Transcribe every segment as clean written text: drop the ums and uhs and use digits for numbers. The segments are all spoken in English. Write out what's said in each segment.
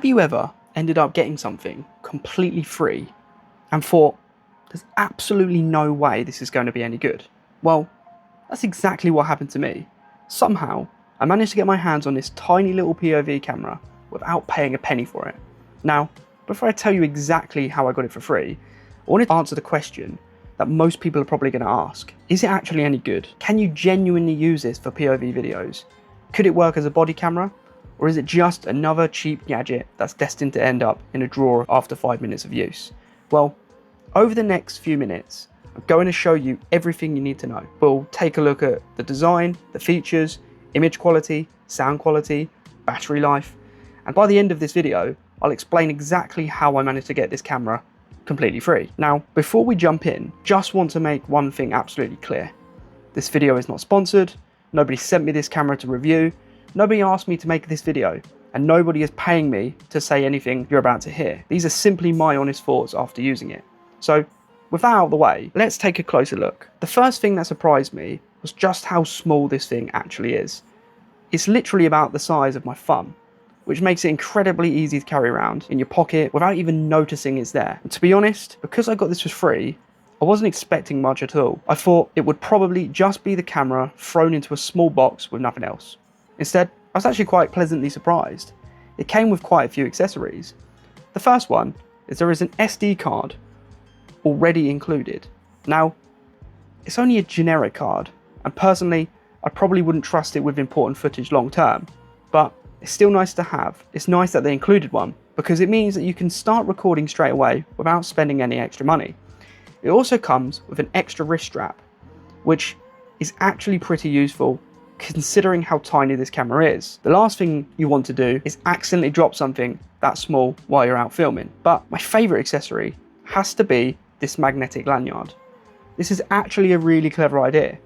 Have you ever ended up getting something completely free and thought, there's absolutely no way this is going to be any good? Well, that's exactly what happened to me. Somehow, I managed to get my hands on this tiny little POV camera without paying a penny for it. Now, before I tell you exactly how I got it for free, I wanted to answer the question that most people are probably going to ask. Is it actually any good? Can you genuinely use this for POV videos? Could it work as a body camera? Or is it just another cheap gadget that's destined to end up in a drawer after 5 minutes of use? Well, over the next few minutes, I'm going to show you everything you need to know. We'll take a look at the design, the features, image quality, sound quality, battery life, and by the end of this video, I'll explain exactly how I managed to get this camera completely free. Now, before we jump in, just want to make one thing absolutely clear. This video is not sponsored, nobody sent me this camera to review, nobody asked me to make this video, and nobody is paying me to say anything you're about to hear. These are simply my honest thoughts after using it. So, with that out of the way, let's take a closer look. The first thing that surprised me was just how small this thing actually is. It's literally about the size of my thumb, which makes it incredibly easy to carry around in your pocket without even noticing it's there. And to be honest, because I got this for free, I wasn't expecting much at all. I thought it would probably just be the camera thrown into a small box with nothing else. Instead, I was actually quite pleasantly surprised. It came with quite a few accessories. The first one is there is an SD card already included. Now, it's only a generic card, and personally, I probably wouldn't trust it with important footage long term, but it's still nice to have. It's nice that they included one, because it means that you can start recording straight away without spending any extra money. It also comes with an extra wrist strap, which is actually pretty useful considering how tiny this camera is. The last thing you want to do is accidentally drop something that small while you're out filming. But my favourite accessory has to be this magnetic lanyard. This is actually a really clever idea.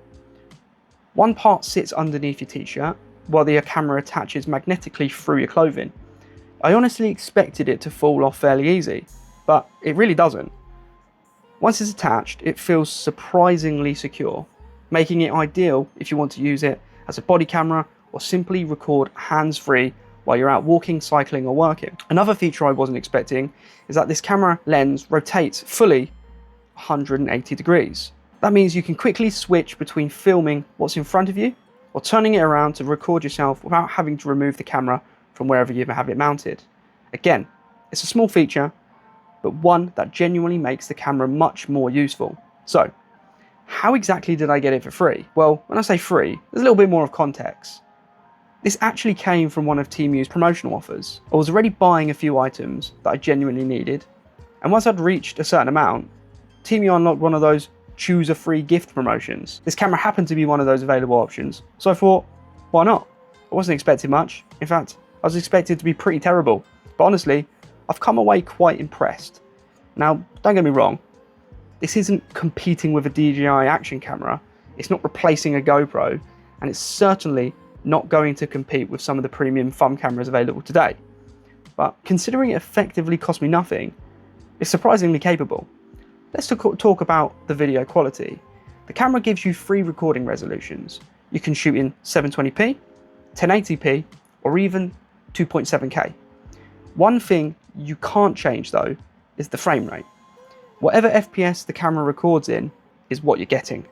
One part sits underneath your t-shirt, while the camera attaches magnetically through your clothing. I honestly expected it to fall off fairly easy, but it really doesn't. Once it's attached, it feels surprisingly secure, making it ideal if you want to use it as a body camera or simply record hands-free while you're out walking, cycling or working. Another feature I wasn't expecting is that this camera lens rotates fully 180 degrees. That means you can quickly switch between filming what's in front of you or turning it around to record yourself without having to remove the camera from wherever you have it mounted. Again, it's a small feature, but one that genuinely makes the camera much more useful. So, how exactly did I get it for free? Well, when I say free, there's a little bit more of context. This actually came from one of TeamU's promotional offers. I was already buying a few items that I genuinely needed, and once I'd reached a certain amount, TeamU unlocked one of those choose a free gift promotions. This camera happened to be one of those available options, so I thought, why not? I wasn't expecting much. In fact, I was expected to be pretty terrible, but honestly, I've come away quite impressed. Now, don't get me wrong, this isn't competing with a DJI action camera, it's not replacing a GoPro, and it's certainly not going to compete with some of the premium thumb cameras available today. But considering it effectively cost me nothing, it's surprisingly capable. Let's talk about the video quality. The camera gives you 3 recording resolutions. You can shoot in 720p, 1080p, or even 2.7K. One thing you can't change though is the frame rate. Whatever FPS the camera records in is what you're getting.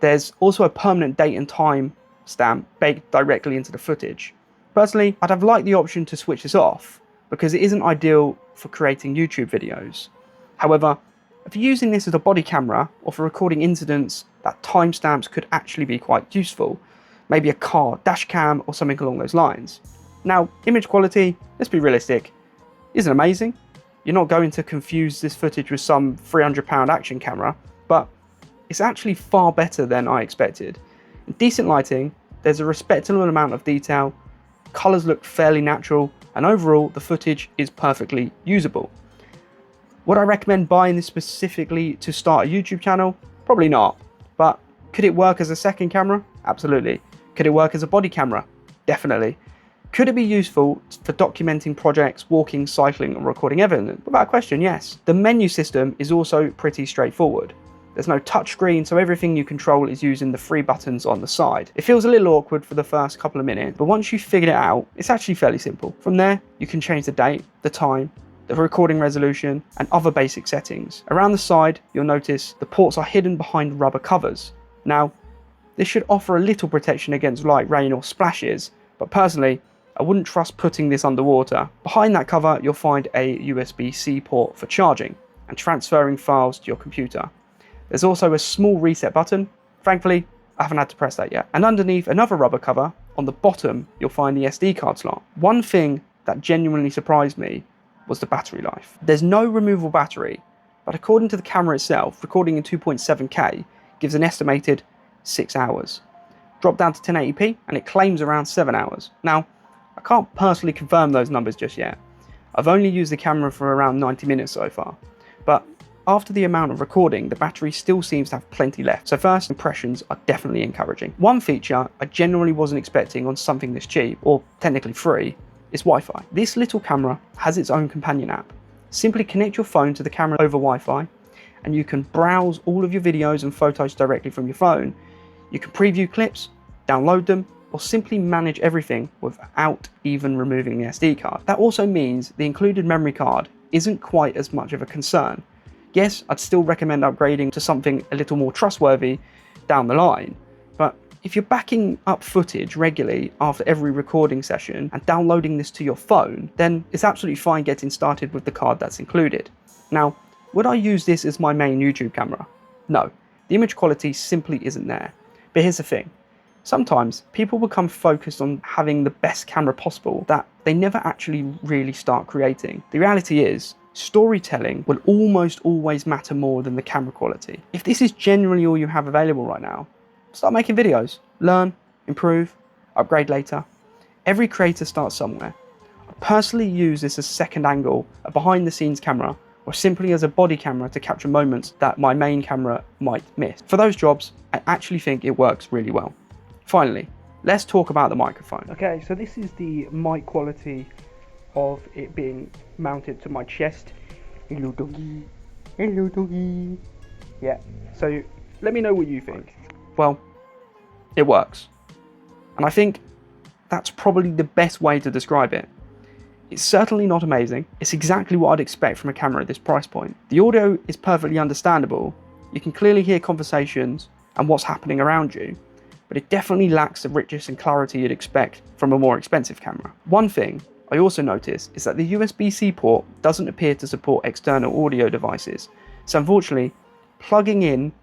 There's also a permanent date and time stamp baked directly into the footage. Personally, I'd have liked the option to switch this off because it isn't ideal for creating YouTube videos. However, if you're using this as a body camera or for recording incidents, that timestamps could actually be quite useful. Maybe a car dash cam or something along those lines. Now, image quality, let's be realistic, isn't amazing. You're not going to confuse this footage with some £300 action camera, but it's actually far better than I expected. In decent lighting, there's a respectable amount of detail, colours look fairly natural, and overall the footage is perfectly usable. Would I recommend buying this specifically to start a YouTube channel? Probably not, but could it work as a second camera? Absolutely. Could it work as a body camera? Definitely. Could it be useful for documenting projects, walking, cycling and recording evidence? Without question, yes. The menu system is also pretty straightforward. There's no touchscreen, so everything you control is using the 3 buttons on the side. It feels a little awkward for the first couple of minutes, but once you've figured it out, it's actually fairly simple. From there, you can change the date, the time, the recording resolution, and other basic settings. Around the side, you'll notice the ports are hidden behind rubber covers. Now, this should offer a little protection against light rain or splashes, but personally, I wouldn't trust putting this underwater. Behind that cover, you'll find a USB-C port for charging and transferring files to your computer. There's also a small reset button. Thankfully, I haven't had to press that yet. And underneath another rubber cover, on the bottom, you'll find the SD card slot. One thing that genuinely surprised me was the battery life. There's no removable battery, but according to the camera itself, recording in 2.7K gives an estimated 6 hours. Drop down to 1080p and it claims around 7 hours. Now, I can't personally confirm those numbers just yet. I've only used the camera for around 90 minutes so far, but after the amount of recording, the battery still seems to have plenty left, so first impressions are definitely encouraging. One feature I genuinely wasn't expecting on something this cheap, or technically free, is Wi-Fi. This little camera has its own companion app. Simply connect your phone to the camera over Wi-Fi, and you can browse all of your videos and photos directly from your phone. You can preview clips, download them, or simply manage everything without even removing the SD card. That also means the included memory card isn't quite as much of a concern. Yes, I'd still recommend upgrading to something a little more trustworthy down the line, but if you're backing up footage regularly after every recording session and downloading this to your phone, then it's absolutely fine getting started with the card that's included. Now, would I use this as my main YouTube camera? No, the image quality simply isn't there. But here's the thing. Sometimes people become focused on having the best camera possible that they never actually really start creating. The reality is, storytelling will almost always matter more than the camera quality. If this is genuinely all you have available right now, start making videos, learn, improve, upgrade later. Every creator starts somewhere. I personally use this as a second angle, a behind the scenes camera, or simply as a body camera to capture moments that my main camera might miss. For those jobs, I actually think it works really well. Finally, let's talk about the microphone. Okay, so this is the mic quality of it being mounted to my chest. Hello doggy, hello doggy. Yeah, so let me know what you think. Well, it works. And I think that's probably the best way to describe it. It's certainly not amazing. It's exactly what I'd expect from a camera at this price point. The audio is perfectly understandable. You can clearly hear conversations and what's happening around you, but it definitely lacks the richness and clarity you'd expect from a more expensive camera. One thing I also noticed is that the USB-C port doesn't appear to support external audio devices. So unfortunately, plugging in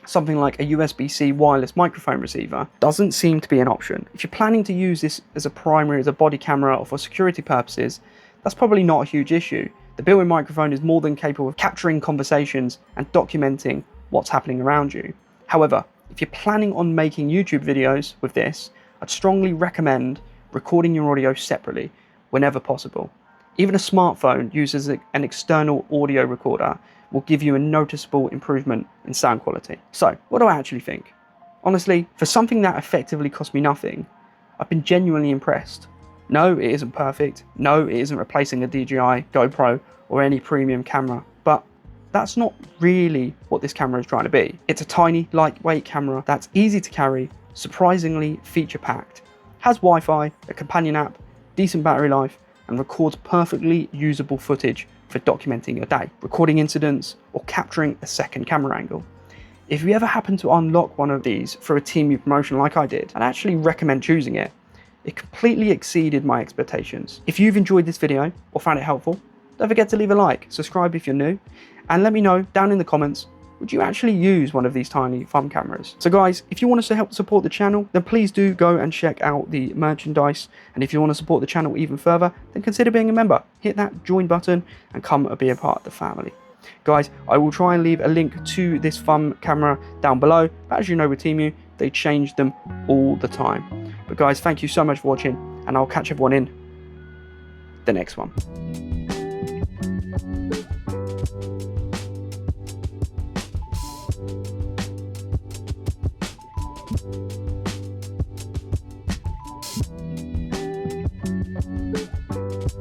something like a USB-C wireless microphone receiver doesn't seem to be an option. If you're planning to use this as a primary, as a body camera, or for security purposes, that's probably not a huge issue. The built-in microphone is more than capable of capturing conversations and documenting what's happening around you. However, if you're planning on making YouTube videos with this, I'd strongly recommend recording your audio separately whenever possible. Even a smartphone used as an external audio recorder will give you a noticeable improvement in sound quality. So, what do I actually think? Honestly, for something that effectively cost me nothing, I've been genuinely impressed. No, it isn't perfect. No, it isn't replacing a DJI, GoPro, or any premium camera, but that's not really what this camera is trying to be. It's a tiny, lightweight camera that's easy to carry, surprisingly feature-packed, has Wi-Fi, a companion app, decent battery life, and records perfectly usable footage for documenting your day, recording incidents, or capturing a second camera angle. If you ever happen to unlock one of these through a TeamU promotion like I did, I'd actually recommend choosing it. It completely exceeded my expectations. If you've enjoyed this video or found it helpful, don't forget to leave a like, subscribe if you're new, and let me know down in the comments, would you actually use one of these tiny fun cameras? So guys, if you want us to help support the channel, then please do go and check out the merchandise. And if you want to support the channel even further, then consider being a member. Hit that join button and come and be a part of the family. Guys, I will try and leave a link to this fun camera down below. But as you know with TeamU, they change them all the time. But guys, thank you so much for watching, and I'll catch everyone in the next one.